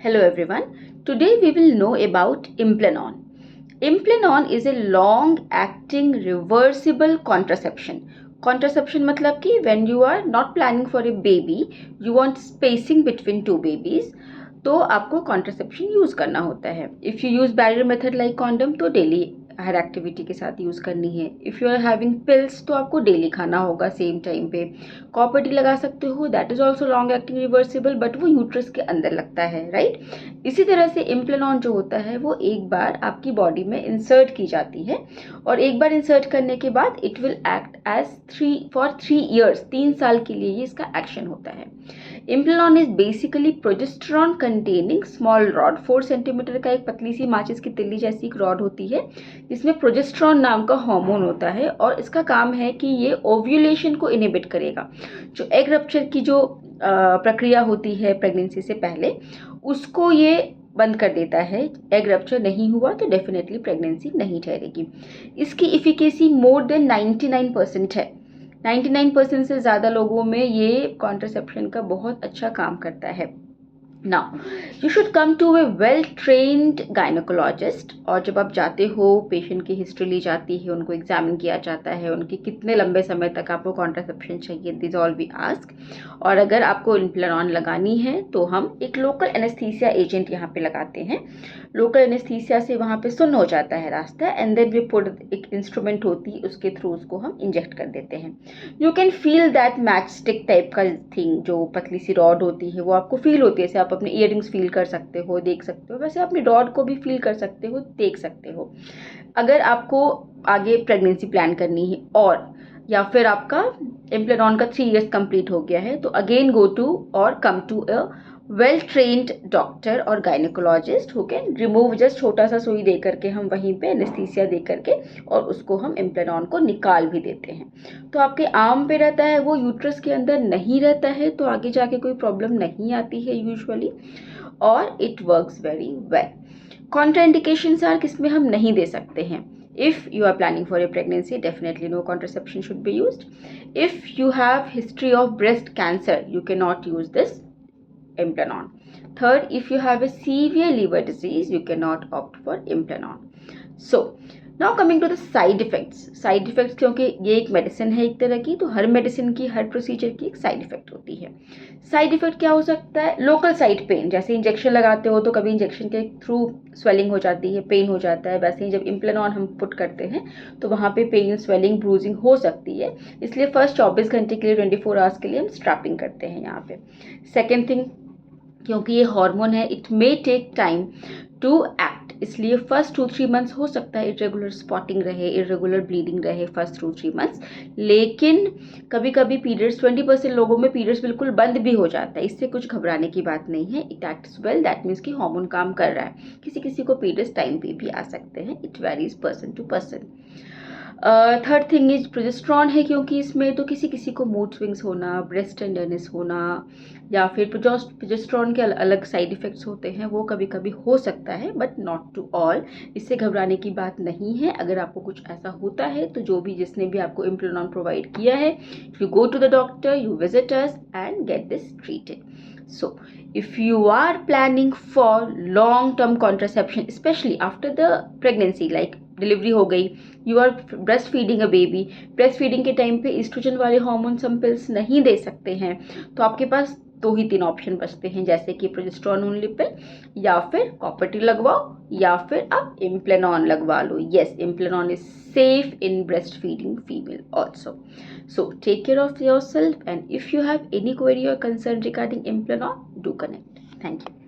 Hello everyone. Today we will know about Implanon. Implanon is a long-acting reversible contraception. Contraception मतलब कि when you are not planning for a baby, you want spacing between two babies, तो आपको contraception use करना होता है. If you use barrier method like condom तो daily हर activity के साथ यूज़ करनी है. If you are having pills तो आपको डेली खाना होगा सेम टाइम पे. कॉपर टी लगा सकते हो, that is also long acting reversible, but वो यूट्रस के अंदर लगता है, राइट. इसी तरह से इम्प्लानॉन जो होता है वो एक बार आपकी बॉडी में इंसर्ट की जाती है और एक बार इंसर्ट करने के बाद it will act as for 3 years, 3 साल के लिए ये इसका एक्शन होता है. Implanon is basically progesterone containing small rod. 4 centimetre का एक पतली सी माचिस की तिल्ली जैसी एक रॉड होती है जिसमें प्रोजेस्टेरॉन नाम का हार्मोन होता है और इसका काम है कि ये ओव्यूलेशन को इनहिबिट करेगा. जो एग रप्चर की जो प्रक्रिया होती है प्रेगनेंसी से पहले, उसको ये बंद कर देता है. एग रप्चर नहीं हुआ तो डेफिनेटली प्रेगनेंसी नहीं ठहरेगी. इसकी इफिकेसी मोर देन 99% है. 99% से ज़्यादा लोगों में ये कॉन्ट्रासेप्शन का बहुत अच्छा काम करता है. Now you should come to a well trained gynaecologist. और जब आप जाते हो, पेशेंट की हिस्ट्री ली जाती है, उनको एग्जामिन किया जाता है, उनकी कितने लंबे समय तक आपको कॉन्ट्रासेप्शन चाहिए, दिस ऑल वी आस्क. और अगर आपको इम्प्लानॉन लगानी है तो हम एक लोकल एनेस्थीसिया एजेंट यहाँ पे लगाते हैं. लोकल एनेस्थीसिया से वहाँ पे सुन्न हो जाता है रास्ता, एंड देन वी पुट, एक इंस्ट्रूमेंट होती है उसके थ्रू उसको हम इंजेक्ट कर देते हैं. You can feel that match stick type का थिंग, जो पतली सी रॉड होती है वो आपको फील होती है. जैसे आप अपने ईयरिंग्स फील कर सकते हो, देख सकते हो, वैसे अपनी रॉड को भी फील कर सकते हो, देख सकते हो. अगर आपको आगे प्रेगनेंसी प्लान करनी है और या फिर आपका इम्प्लानॉन का 3 इयर्स कंप्लीट हो गया है तो अगेन गो टू और come to a well trained doctor और gynaecologist who can remove, just छोटा सा सुई दे करके हम वहीं पे एनेस्थीसिया दे करके और उसको हम इम्प्लानॉन को निकाल भी देते हैं. तो आपके आर्म पे रहता है, वो यूट्रस के अंदर नहीं रहता है, तो आगे जाके कोई प्रॉब्लम नहीं आती है यूजुअली, और it works very well. Contraindications are, किसमें हम नहीं दे सकते हैं. If you are planning for a pregnancy, definitely no contraception should be used. If you have history of breast cancer, you cannot use this Implanon. Third, if you have a severe liver disease, you cannot opt for Implanon. So now coming to the side effects. Side effects, क्योंकि ये एक medicine है एक तरह की, तो हर medicine की, हर procedure की एक साइड इफेक्ट होती है. साइड इफेक्ट क्या हो सकता है? Local side pain. जैसे इंजेक्शन लगाते हो तो कभी इंजेक्शन के थ्रू स्वेलिंग हो जाती है, पेन हो जाता है, वैसे ही जब इम्प्लानॉन हम पुट करते हैं तो वहाँ पे पेन, स्वेलिंग, ब्रूजिंग हो सकती है. इसलिए फर्स्ट 24 घंटे के लिए, 24 आवर्स के लिए हम स्ट्रैपिंग करते हैं यहाँ पे. सेकेंड थिंग, क्योंकि ये हार्मोन है, it may take time to act, इसलिए फर्स्ट 2-3 मंथ्स हो सकता है इरेगुलर स्पॉटिंग रहे, इरेगुलर ब्लीडिंग रहे फर्स्ट 2-3 मंथ्स. लेकिन कभी कभी पीरियड्स, 20% लोगों में पीरियड्स बिल्कुल बंद भी हो जाता है. इससे कुछ घबराने की बात नहीं है. It acts well, that means कि हार्मोन काम कर रहा है. किसी किसी को पीरियड्स टाइम पे भी आ सकते हैं. It varies person to person. Third thing is progesterone है, क्योंकि इसमें तो किसी किसी को मूड स्विंग्स होना, ब्रेस्ट टेंडरनेस होना, या फिर प्रोजेस्टेरॉन के अलग साइड इफेक्ट्स होते हैं, वो कभी कभी हो सकता है, बट नॉट टू ऑल. इससे घबराने की बात नहीं है. अगर आपको कुछ ऐसा होता है तो जो भी, जिसने भी आपको इम्प्लानॉन प्रोवाइड किया है, you go to the doctor, you visit us and get this treated. So if you are planning for long term contraception, especially after the pregnancy, like delivery हो गई, you are breast feeding a baby, breast feeding के time पे oestrogen वाले hormones हम pills नहीं दे सकते हैं, तो आपके पास 2 ही 3 ऑप्शन बचते हैं, जैसे कि प्रोजेस्टेरॉन ओनली पिल, या फिर कॉपर टी लगवाओ, या फिर आप इम्प्लानॉन लगवा लो. Yes, Implanon is safe in breastfeeding female also. So take care of yourself, and if you have any query or concern regarding Implanon, do connect. Thank you.